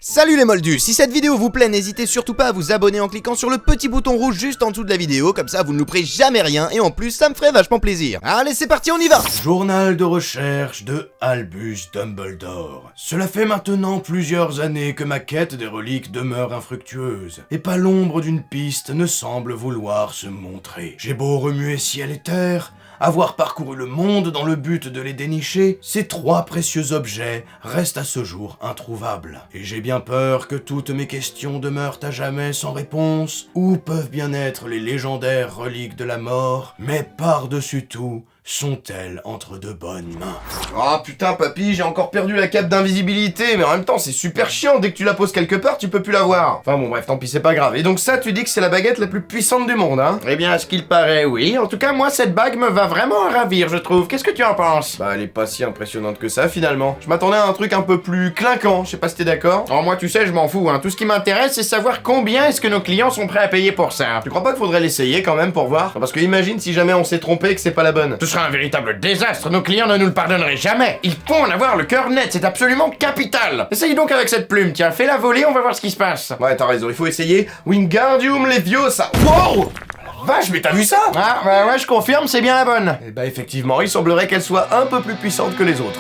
Salut les moldus, si cette vidéo vous plaît, n'hésitez surtout pas à vous abonner en cliquant sur le petit bouton rouge juste en dessous de la vidéo, comme ça vous ne louperez jamais rien et en plus ça me ferait vachement plaisir. Allez c'est parti, on y va. Journal de recherche de Albus Dumbledore. Cela fait maintenant plusieurs années que ma quête des reliques demeure infructueuse, et pas l'ombre d'une piste ne semble vouloir se montrer. J'ai beau remuer ciel et terre, avoir parcouru le monde dans le but de les dénicher, ces trois précieux objets restent à ce jour introuvables. Et j'ai bien peur que toutes mes questions demeurent à jamais sans réponse. Où peuvent bien être les légendaires reliques de la mort? Mais par-dessus tout, sont-elles entre de bonnes mains? Ah putain papy, j'ai encore perdu la cape d'invisibilité, mais en même temps c'est super chiant, dès que tu la poses quelque part tu peux plus la voir. Enfin bon bref, tant pis, c'est pas grave. Et donc ça, tu dis que c'est la baguette la plus puissante du monde, hein? Eh bien à ce qu'il paraît, oui. En tout cas moi cette bague me va vraiment ravir, je trouve. Qu'est-ce que tu en penses? Bah elle est pas si impressionnante que ça finalement. Je m'attendais à un truc un peu plus clinquant, je sais pas si t'es d'accord. Oh moi tu sais, je m'en fous, hein. Tout ce qui m'intéresse c'est savoir combien est-ce que nos clients sont prêts à payer pour ça. Tu crois pas qu'il faudrait l'essayer quand même pour voir? Parce que imagine si jamais on s'est trompé et que c'est pas la bonne. Ce serait un véritable désastre, nos clients ne nous le pardonneraient jamais. Il faut en avoir le cœur net, c'est absolument capital. Essaye donc avec cette plume, tiens, fais-la voler, on va voir ce qui se passe. Ouais, t'as raison, il faut essayer. Wingardium Leviosa. Wow! Vache, mais t'as vu ça? Ah, bah ouais, je confirme, c'est bien la bonne. Et bah effectivement, il semblerait qu'elle soit un peu plus puissante que les autres.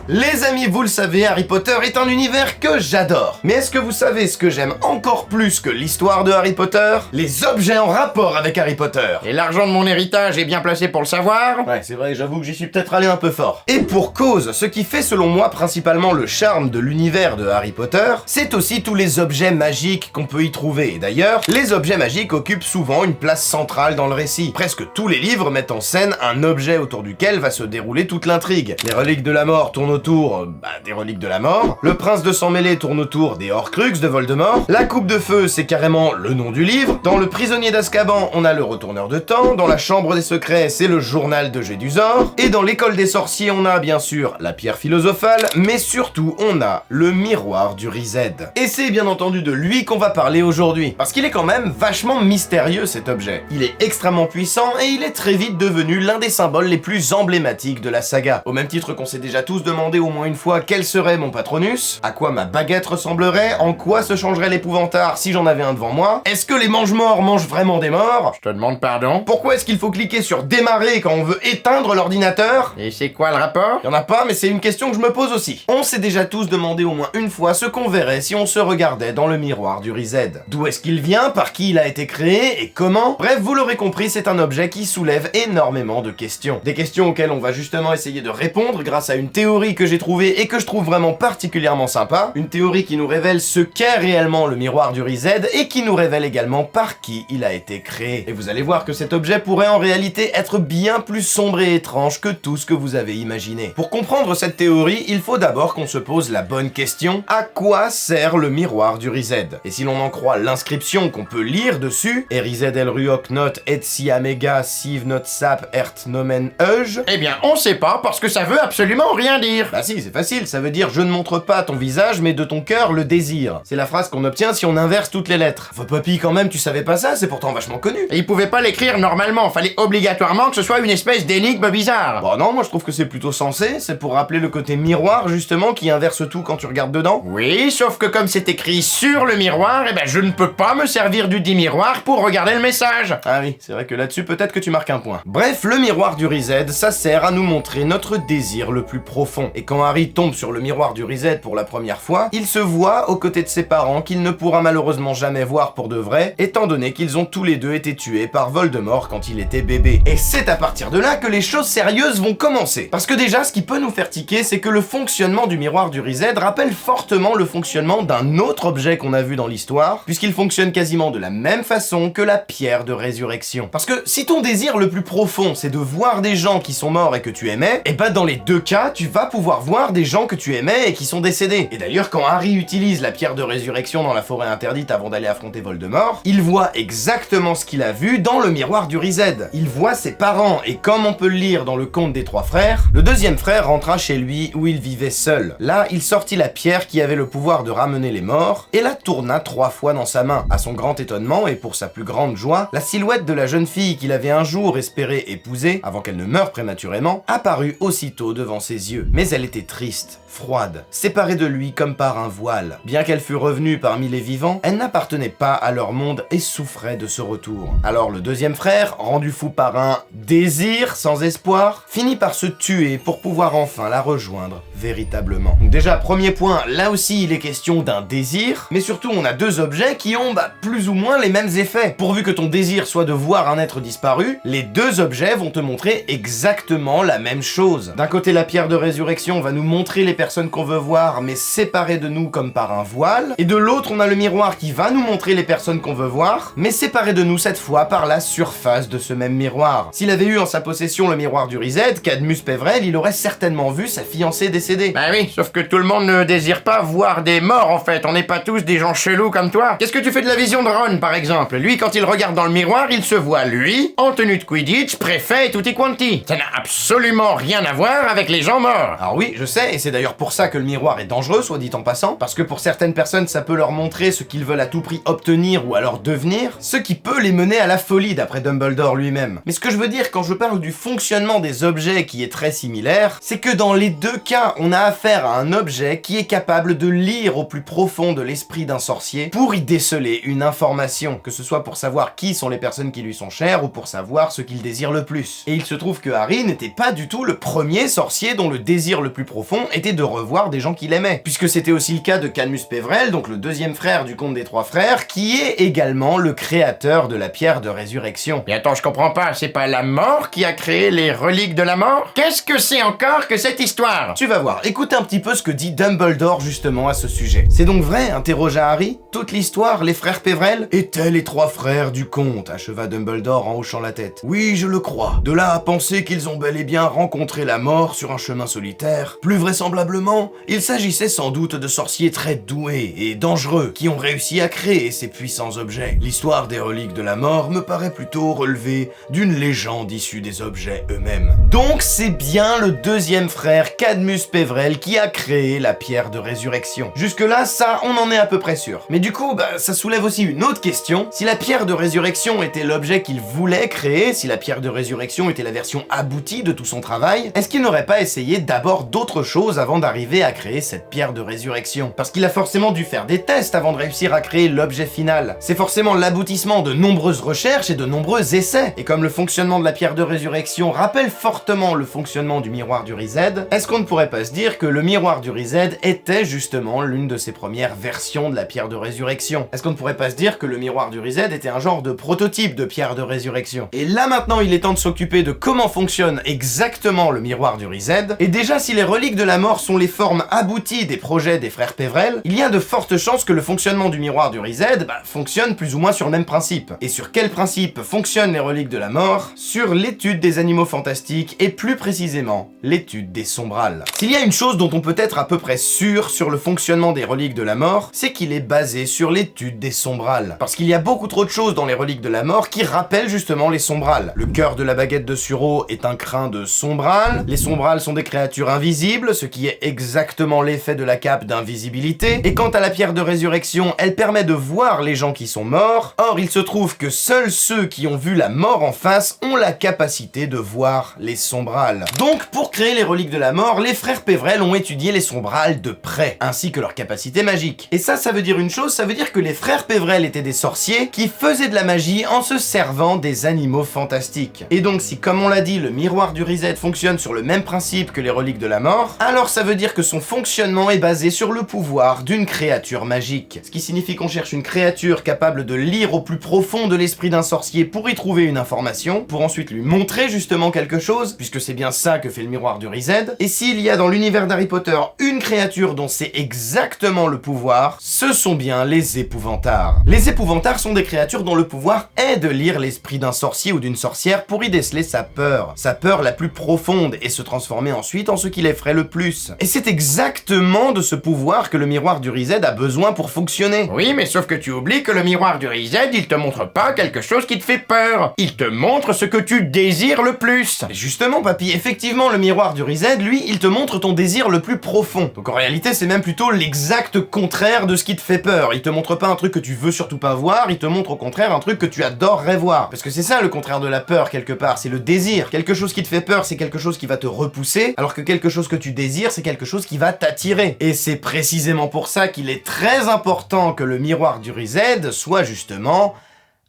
Les amis, vous le savez, Harry Potter est un univers que j'adore. Mais est-ce que vous savez ce que j'aime encore plus que l'histoire de Harry Potter? Les objets en rapport avec Harry Potter. Et l'argent de mon héritage est bien placé pour le savoir? Ouais, c'est vrai, j'avoue que j'y suis peut-être allé un peu fort. Et pour cause, ce qui fait selon moi principalement le charme de l'univers de Harry Potter, c'est aussi tous les objets magiques qu'on peut y trouver. Et d'ailleurs, les objets magiques occupent souvent une place centrale dans le récit. Presque tous les livres mettent en scène un objet autour duquel va se dérouler toute l'intrigue. Les reliques de la mort tournent autour des reliques de la mort, le prince de sang mêlé tourne autour des Horcruxes de Voldemort, la coupe de feu c'est carrément le nom du livre, dans le prisonnier d'Azkaban on a le retourneur de temps, dans la chambre des secrets c'est le journal de Gédusor, et dans l'école des sorciers on a bien sûr la pierre philosophale, mais surtout on a le miroir du Rized. Et c'est bien entendu de lui qu'on va parler aujourd'hui, parce qu'il est quand même vachement mystérieux cet objet. Il est extrêmement puissant et il est très vite devenu l'un des symboles les plus emblématiques de la saga. Au même titre qu'on s'est déjà tous demandé au moins une fois quel serait mon patronus, à quoi ma baguette ressemblerait, en quoi se changerait l'épouvantard si j'en avais un devant moi, est-ce que les mange-morts mangent vraiment des morts? Je te demande pardon. Pourquoi est-ce qu'il faut cliquer sur démarrer quand on veut éteindre l'ordinateur? Et c'est quoi le rapport? Y'en a pas, mais c'est une question que je me pose aussi. On s'est déjà tous demandé au moins une fois ce qu'on verrait si on se regardait dans le miroir du Rized. D'où est-ce qu'il vient, par qui il a été créé et comment? Bref, vous l'aurez compris, c'est un objet qui soulève énormément de questions. Des questions auxquelles on va justement essayer de répondre grâce à une théorie que j'ai trouvée et que je trouve vraiment particulièrement sympa, une théorie qui nous révèle ce qu'est réellement le miroir du Rized et qui nous révèle également par qui il a été créé. Et vous allez voir que cet objet pourrait en réalité être bien plus sombre et étrange que tout ce que vous avez imaginé. Pour comprendre cette théorie, il faut d'abord qu'on se pose la bonne question: à quoi sert le miroir du Rized? Et si l'on en croit l'inscription qu'on peut lire dessus, Erized el Ruok not et si amega siv not sap ert nomen euge, eh bien on sait pas parce que ça veut absolument rien dire. Bah si, c'est facile, ça veut dire je ne montre pas ton visage mais de ton cœur le désir. C'est la phrase qu'on obtient si on inverse toutes les lettres. Enfin papy, quand même tu savais pas ça, c'est pourtant vachement connu. Et il pouvait pas l'écrire normalement, fallait obligatoirement que ce soit une espèce d'énigme bizarre. Bon non, moi je trouve que c'est plutôt sensé, c'est pour rappeler le côté miroir justement qui inverse tout quand tu regardes dedans. Oui, sauf que comme c'est écrit sur le miroir, eh ben je ne peux pas me servir du dit miroir pour regarder le message. Ah oui, c'est vrai que là-dessus peut-être que tu marques un point. Bref, le miroir du Rized, ça sert à nous montrer notre désir le plus profond. Et quand Harry tombe sur le miroir du Rized pour la première fois, il se voit aux côtés de ses parents qu'il ne pourra malheureusement jamais voir pour de vrai, étant donné qu'ils ont tous les deux été tués par Voldemort quand il était bébé. Et c'est à partir de là que les choses sérieuses vont commencer. Parce que déjà, ce qui peut nous faire tiquer, c'est que le fonctionnement du miroir du Rized rappelle fortement le fonctionnement d'un autre objet qu'on a vu dans l'histoire, puisqu'il fonctionne quasiment de la même façon que la pierre de résurrection. Parce que si ton désir le plus profond, c'est de voir des gens qui sont morts et que tu aimais, et bah dans les deux cas, tu vas pouvoir voir des gens que tu aimais et qui sont décédés. Et d'ailleurs, quand Harry utilise la pierre de résurrection dans la forêt interdite avant d'aller affronter Voldemort, il voit exactement ce qu'il a vu dans le miroir du Riséd. Il voit ses parents, et comme on peut le lire dans le conte des 3 frères, le deuxième frère rentra chez lui où il vivait seul. Là, il sortit la pierre qui avait le pouvoir de ramener les morts, et la tourna 3 fois dans sa main. À son grand étonnement, et pour sa plus grande joie, la silhouette de la jeune fille qu'il avait un jour espéré épouser, avant qu'elle ne meure prématurément, apparut aussitôt devant ses yeux. Mais elle était triste, froide, séparée de lui comme par un voile. Bien qu'elle fût revenue parmi les vivants, elle n'appartenait pas à leur monde et souffrait de ce retour. Alors le deuxième frère, rendu fou par un désir sans espoir, finit par se tuer pour pouvoir enfin la rejoindre véritablement. Donc déjà, premier point, là aussi il est question d'un désir, mais surtout on a 2 objets qui ont plus ou moins les mêmes effets. Pourvu que ton désir soit de voir un être disparu, les 2 objets vont te montrer exactement la même chose. D'un côté, la pierre de résurrection va nous montrer les personnes qu'on veut voir, mais séparées de nous comme par un voile, et de l'autre, on a le miroir qui va nous montrer les personnes qu'on veut voir, mais séparées de nous cette fois par la surface de ce même miroir. S'il avait eu en sa possession le miroir du Riséd, Cadmus Pévrel, il aurait certainement vu sa fiancée décédée. Bah oui, sauf que tout le monde ne désire pas voir des morts en fait, on n'est pas tous des gens chelous comme toi. Qu'est-ce que tu fais de la vision de Ron par exemple? Lui, quand il regarde dans le miroir, il se voit lui, en tenue de Quidditch, préfet et tutti quanti. Ça n'a absolument rien à voir avec les gens morts. Alors oui, je sais, et c'est d'ailleurs pour ça que le miroir est dangereux, soit dit en passant, parce que pour certaines personnes, ça peut leur montrer ce qu'ils veulent à tout prix obtenir ou alors devenir, ce qui peut les mener à la folie d'après Dumbledore lui-même. Mais ce que je veux dire quand je parle du fonctionnement des objets qui est très similaire, c'est que dans les 2 cas, on a affaire à un objet qui est capable de lire au plus profond de l'esprit d'un sorcier pour y déceler une information, que ce soit pour savoir qui sont les personnes qui lui sont chères ou pour savoir ce qu'il désire le plus. Et il se trouve que Harry n'était pas du tout le premier sorcier dont le désir le plus profond était de revoir des gens qu'il aimait, puisque c'était aussi le cas de Cadmus Pévrel, donc le deuxième frère du conte des 3 frères, qui est également le créateur de la pierre de résurrection. Mais attends, je comprends pas, c'est pas la mort qui a créé les reliques de la mort? Qu'est-ce que c'est encore que cette histoire? Tu vas voir, écoute un petit peu ce que dit Dumbledore justement à ce sujet. C'est donc vrai, interrogea Harry, toute l'histoire, les frères Pévrel étaient les 3 frères du conte, acheva Dumbledore en hochant la tête. Oui, je le crois. De là à penser qu'ils ont bel et bien rencontré la mort sur un chemin solitaire, plus vraisemblablement, il s'agissait sans doute de sorciers très doués et dangereux qui ont réussi à créer ces puissants objets. L'histoire des reliques de la mort me paraît plutôt relever d'une légende issue des objets eux-mêmes. Donc c'est bien le deuxième frère, Cadmus Pévrel, qui a créé la pierre de résurrection. Jusque-là, ça, on en est à peu près sûr. Mais du coup, ça soulève aussi une autre question. Si la pierre de résurrection était l'objet qu'il voulait créer, si la pierre de résurrection était la version aboutie de tout son travail, est-ce qu'il n'aurait pas essayé d'abord d'autres choses avant d'arriver à créer cette pierre de résurrection? Parce qu'il a forcément dû faire des tests avant de réussir à créer l'objet final. C'est forcément l'aboutissement de nombreuses recherches et de nombreux essais. Et comme le fonctionnement de la pierre de résurrection rappelle fortement le fonctionnement du miroir du Riséd, est-ce qu'on ne pourrait pas se dire que le miroir du Riséd était justement l'une de ses premières versions de la pierre de résurrection? Est-ce qu'on ne pourrait pas se dire que le miroir du Riséd était un genre de prototype de pierre de résurrection? Et là maintenant, il est temps de s'occuper de comment fonctionne exactement le miroir du Riséd. Et déjà, si les reliques de la mort sont les formes abouties des projets des frères Pévrel, il y a de fortes chances que le fonctionnement du miroir du Riséd fonctionne plus ou moins sur le même principe. Et sur quel principe fonctionnent les reliques de la mort? Sur l'étude des animaux fantastiques et plus précisément l'étude des sombrales. S'il y a une chose dont on peut être à peu près sûr sur le fonctionnement des reliques de la mort, c'est qu'il est basé sur l'étude des sombrales. Parce qu'il y a beaucoup trop de choses dans les reliques de la mort qui rappellent justement les sombrales. Le cœur de la baguette de Suro est un crin de sombral, les sombrales sont des créatures invisibles, ce qui est exactement l'effet de la cape d'invisibilité, et quant à la pierre de résurrection, elle permet de voir les gens qui sont morts. Or, il se trouve que seuls ceux qui ont vu la mort en face ont la capacité de voir les sombrales. Donc, pour créer les reliques de la mort, les frères Pévrel ont étudié les sombrales de près, ainsi que leur capacité magique. Et ça veut dire une chose, ça veut dire que les frères Pévrel étaient des sorciers qui faisaient de la magie en se servant des animaux fantastiques. Et donc, si comme on l'a dit, le miroir du Riséd fonctionne sur le même principe que les reliques de la mort, alors ça veut dire que son fonctionnement est basé sur le pouvoir d'une créature magique. Ce qui signifie qu'on cherche une créature capable de lire au plus profond de l'esprit d'un sorcier pour y trouver une information, pour ensuite lui montrer justement quelque chose, puisque c'est bien ça que fait le miroir du Riséd. Et s'il y a dans l'univers d'Harry Potter une créature dont c'est exactement le pouvoir, ce sont bien les épouvantards. Les épouvantards sont des créatures dont le pouvoir est de lire l'esprit d'un sorcier ou d'une sorcière pour y déceler sa peur la plus profonde, et se transformer ensuite en ce qui les ferait le plus. Et c'est exactement de ce pouvoir que le miroir du Reset a besoin pour fonctionner. Oui, mais sauf que tu oublies que le miroir du Reset, il te montre pas quelque chose qui te fait peur. Il te montre ce que tu désires le plus. Et justement, papy, effectivement, le miroir du Reset, lui, il te montre ton désir le plus profond. Donc en réalité, c'est même plutôt l'exact contraire de ce qui te fait peur. Il te montre pas un truc que tu veux surtout pas voir, il te montre au contraire un truc que tu adorerais voir. Parce que c'est ça le contraire de la peur, quelque part, c'est le désir. Quelque chose qui te fait peur, c'est quelque chose qui va te repousser, alors que quelque chose que tu désires, c'est quelque chose qui va t'attirer. Et c'est précisément pour ça qu'il est très important que le miroir du Reset soit justement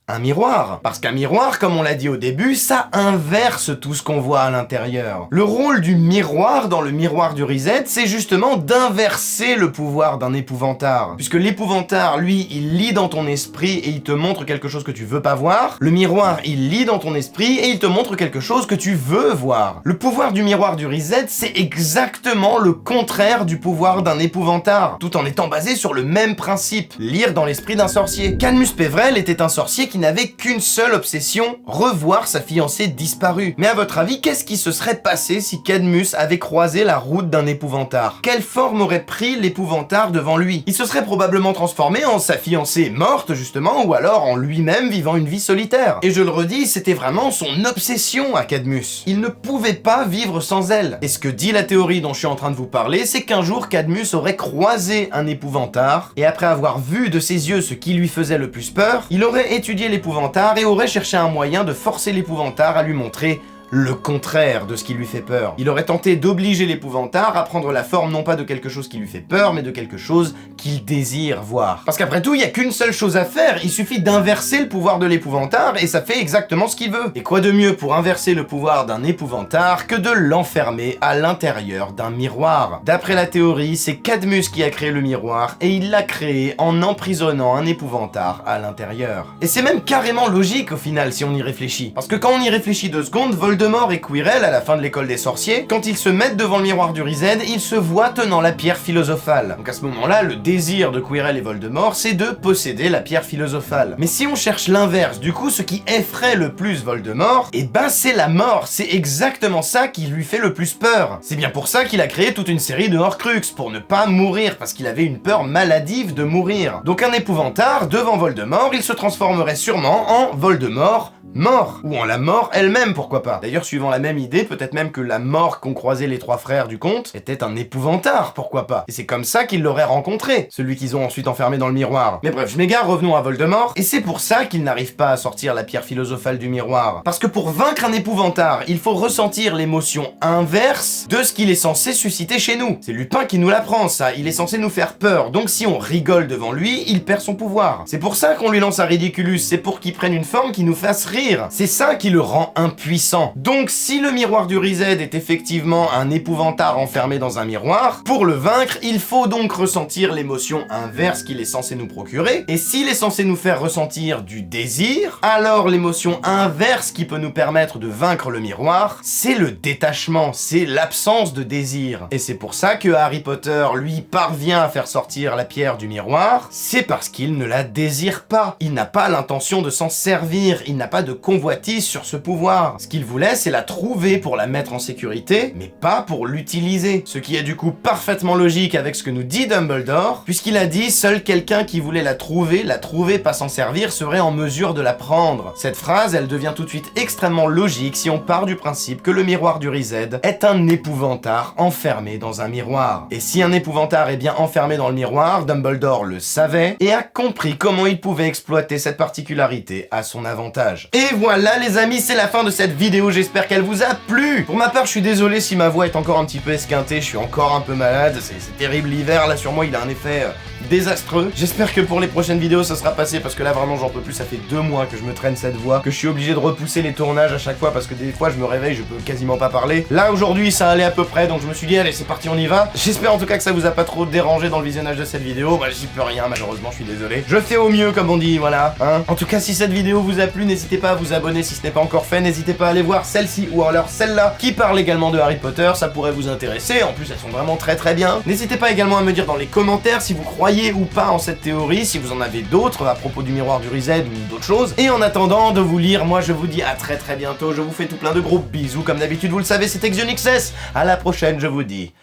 un miroir. Parce qu'un miroir, comme on l'a dit au début, ça inverse tout ce qu'on voit à l'intérieur. Le rôle du miroir dans le miroir du Reset, c'est justement d'inverser le pouvoir d'un épouvantard. Puisque l'épouvantard, lui, il lit dans ton esprit et il te montre quelque chose que tu veux pas voir. Le miroir, il lit dans ton esprit et il te montre quelque chose que tu veux voir. Le pouvoir du miroir du Reset, c'est exactement le contraire du pouvoir d'un épouvantard, tout en étant basé sur le même principe, lire dans l'esprit d'un sorcier. Cadmus Pévrel était un sorcier qui n'avait qu'une seule obsession, revoir sa fiancée disparue. Mais à votre avis, qu'est-ce qui se serait passé si Cadmus avait croisé la route d'un épouvantard? Quelle forme aurait pris l'épouvantard devant lui? Il se serait probablement transformé en sa fiancée morte, justement, ou alors en lui-même vivant une vie solitaire. Et je le redis, c'était vraiment son obsession à Cadmus. Il ne pouvait pas vivre sans elle. Et ce que dit la théorie dont je suis en train de vous parler, c'est qu'un jour Cadmus aurait croisé un épouvantard, et après avoir vu de ses yeux ce qui lui faisait le plus peur, il aurait étudié l'épouvantard et aurait cherché un moyen de forcer l'épouvantard à lui montrer le contraire de ce qui lui fait peur. Il aurait tenté d'obliger l'épouvantard à prendre la forme non pas de quelque chose qui lui fait peur, mais de quelque chose qu'il désire voir. Parce qu'après tout, il y a qu'une seule chose à faire, il suffit d'inverser le pouvoir de l'épouvantard et ça fait exactement ce qu'il veut. Et quoi de mieux pour inverser le pouvoir d'un épouvantard que de l'enfermer à l'intérieur d'un miroir? D'après la théorie, c'est Cadmus qui a créé le miroir et il l'a créé en emprisonnant un épouvantard à l'intérieur. Et c'est même carrément logique au final si on y réfléchit. Parce que quand on y réfléchit 2 secondes, Voldemort et Quirrell, à la fin de l'école des sorciers, quand ils se mettent devant le miroir du Reset, ils se voient tenant la pierre philosophale. Donc à ce moment-là, le désir de Quirrell et Voldemort, c'est de posséder la pierre philosophale. Mais si on cherche l'inverse, du coup, ce qui effraie le plus Voldemort, eh ben c'est la mort. C'est exactement ça qui lui fait le plus peur. C'est bien pour ça qu'il a créé toute une série de Horcruxes, pour ne pas mourir, parce qu'il avait une peur maladive de mourir. Donc un épouvantard, devant Voldemort, il se transformerait sûrement en Voldemort mort, ou en la mort elle-même, pourquoi pas. D'ailleurs, suivant la même idée, peut-être même que la mort qu'ont croisé les 3 frères du comte était un épouvantard, pourquoi pas. Et c'est comme ça qu'ils l'auraient rencontré, celui qu'ils ont ensuite enfermé dans le miroir. Mais bref, je m'égare, revenons à Voldemort, et c'est pour ça qu'il n'arrive pas à sortir la pierre philosophale du miroir. Parce que pour vaincre un épouvantard, il faut ressentir l'émotion inverse de ce qu'il est censé susciter chez nous. C'est Lupin qui nous l'apprend, ça, il est censé nous faire peur, donc si on rigole devant lui, il perd son pouvoir. C'est pour ça qu'on lui lance un Ridiculus, c'est pour qu'il prenne une forme qui nous fasse rire. C'est ça qui le rend impuissant. Donc si le miroir du Reset est effectivement un épouvantard enfermé dans un miroir, pour le vaincre, il faut donc ressentir l'émotion inverse qu'il est censé nous procurer, et s'il est censé nous faire ressentir du désir, alors l'émotion inverse qui peut nous permettre de vaincre le miroir, c'est le détachement, c'est l'absence de désir. Et c'est pour ça que Harry Potter, lui, parvient à faire sortir la pierre du miroir, c'est parce qu'il ne la désire pas. Il n'a pas l'intention de s'en servir, il n'a pas de convoitise sur ce pouvoir. Ce qu'il voulait, c'est la trouver pour la mettre en sécurité, mais pas pour l'utiliser. Ce qui est du coup parfaitement logique avec ce que nous dit Dumbledore, puisqu'il a dit seul quelqu'un qui voulait la trouver, pas s'en servir, serait en mesure de la prendre. Cette phrase, elle devient tout de suite extrêmement logique si on part du principe que le miroir du Reset est un épouvantard enfermé dans un miroir. Et si un épouvantard est bien enfermé dans le miroir, Dumbledore le savait et a compris comment il pouvait exploiter cette particularité à son avantage. Et voilà les amis, c'est la fin de cette vidéo, j'espère qu'elle vous a plu. Pour ma part, je suis désolé si ma voix est encore un petit peu esquintée, je suis encore un peu malade, c'est terrible l'hiver, là sur moi il a un effet désastreux. J'espère que pour les prochaines vidéos ça sera passé, parce que là vraiment j'en peux plus, ça fait 2 mois que je me traîne cette voix, que je suis obligé de repousser les tournages à chaque fois parce que des fois je me réveille, je peux quasiment pas parler. Là aujourd'hui ça allait à peu près, donc je me suis dit allez c'est parti, on y va. J'espère en tout cas que ça vous a pas trop dérangé dans le visionnage de cette vidéo, bah j'y peux rien malheureusement, je suis désolé. Je fais au mieux comme on dit, voilà, hein. En tout cas si cette vidéo vous a plu, n'hésitez pas à vous abonner si ce n'est pas encore fait, n'hésitez pas à aller voir celle-ci ou alors celle-là qui parle également de Harry Potter, ça pourrait vous intéresser, en plus elles sont vraiment très bien. N'hésitez pas également à me dire dans les commentaires si vous croyez ou pas en cette théorie, si vous en avez d'autres à propos du miroir du Reset ou d'autres choses. Et en attendant de vous lire, moi je vous dis à très bientôt, je vous fais tout plein de gros bisous, comme d'habitude vous le savez, c'était XionXS, à la prochaine, je vous dis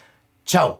Ciao.